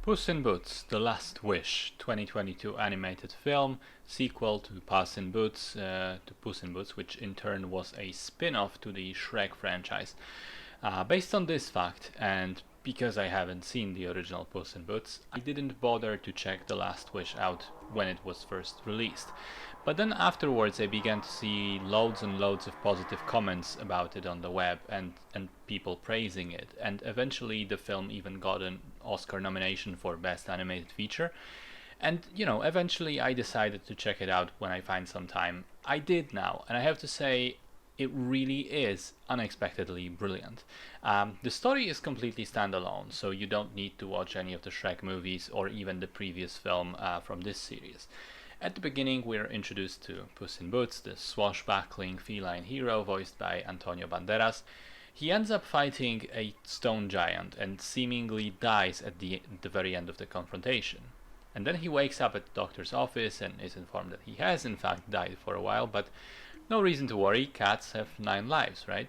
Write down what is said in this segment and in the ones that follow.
Puss in Boots: The Last Wish, 2022 animated film, sequel to Puss in Boots, which in turn was a spin-off to the Shrek franchise. Based on this fact, and because I haven't seen the original Puss in Boots, I didn't bother to check The Last Wish out when it was first released. But then afterwards I began to see loads and loads of positive comments about it on the web and people praising it, and eventually the film even got an Oscar nomination for Best Animated Feature. And eventually I decided to check it out when I find some time. I did now, and I have to say, it really is unexpectedly brilliant. The story is completely standalone, so you don't need to watch any of the Shrek movies or even the previous film from this series. At the beginning, we're introduced to Puss in Boots, the swashbuckling feline hero voiced by Antonio Banderas. He ends up fighting a stone giant and seemingly dies at the very end of the confrontation. And then he wakes up at the doctor's office and is informed that he has in fact died for a while, but no reason to worry, cats have 9 lives, right?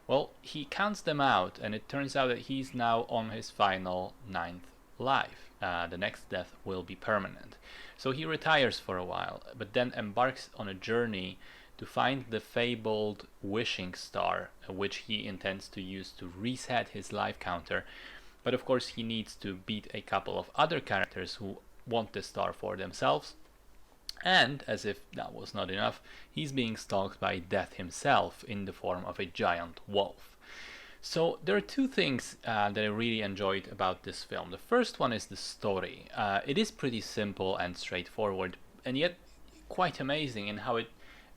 Well, he counts them out, and it turns out that he's now on his final 9th life. The next death will be permanent. So he retires for a while, but then embarks on a journey to find the fabled wishing star, which he intends to use to reset his life counter. But of course he needs to beat a couple of other characters who want the star for themselves. And, as if that was not enough, he's being stalked by Death himself in the form of a giant wolf. So there are 2 things that I really enjoyed about this film. The first one is the story. It is pretty simple and straightforward, and yet quite amazing in how it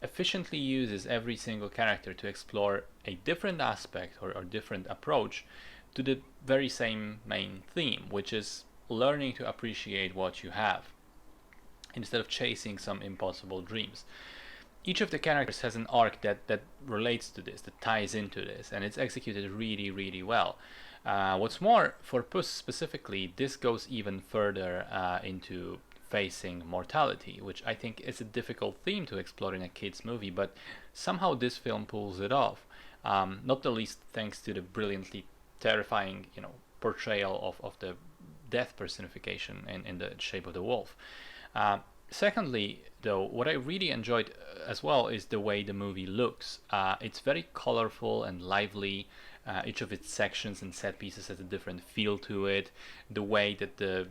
efficiently uses every single character to explore a different aspect or different approach to the very same main theme, which is learning to appreciate what you have instead of chasing some impossible dreams. Each of the characters has an arc that relates to this, that ties into this, and it's executed really, really well. What's more, for Puss specifically, this goes even further into facing mortality, which I think is a difficult theme to explore in a kids' movie, but somehow this film pulls it off. Not the least thanks to the brilliantly terrifying, portrayal of the death personification in the shape of the wolf. Secondly, though, what I really enjoyed as well is the way the movie looks. It's very colorful and lively. Each of its sections and set pieces has a different feel to it. The way that the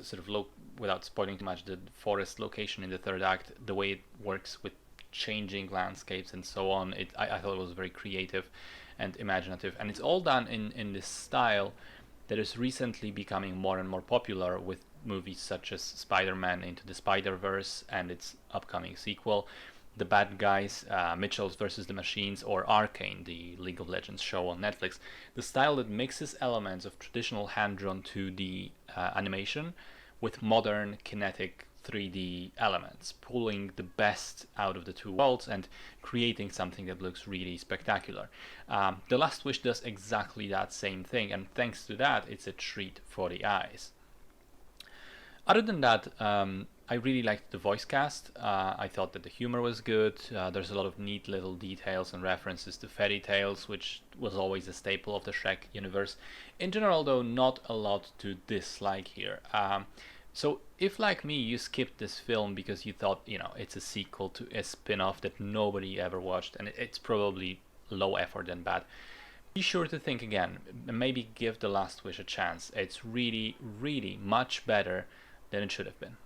sort of without spoiling too much, the forest location in the third act, the way it works with changing landscapes and so on, I thought it was very creative and imaginative. And it's all done in this style that is recently becoming more and more popular with movies such as Spider-Man Into the Spider-Verse and its upcoming sequel, The Bad Guys, Mitchells vs. the Machines, or Arcane, the League of Legends show on Netflix. The style that mixes elements of traditional hand-drawn 2D animation with modern kinetic 3D elements, pulling the best out of the 2 worlds and creating something that looks really spectacular. The Last Wish does exactly that same thing, and thanks to that, it's a treat for the eyes. Other than that, I really liked the voice cast. I thought that the humor was good. There's a lot of neat little details and references to fairy tales, which was always a staple of the Shrek universe. In general, though, not a lot to dislike here. So if, like me, you skipped this film because you thought, it's a sequel to a spin-off that nobody ever watched, and it's probably low effort and bad, be sure to think again and maybe give The Last Wish a chance. It's really, really much better than it should have been.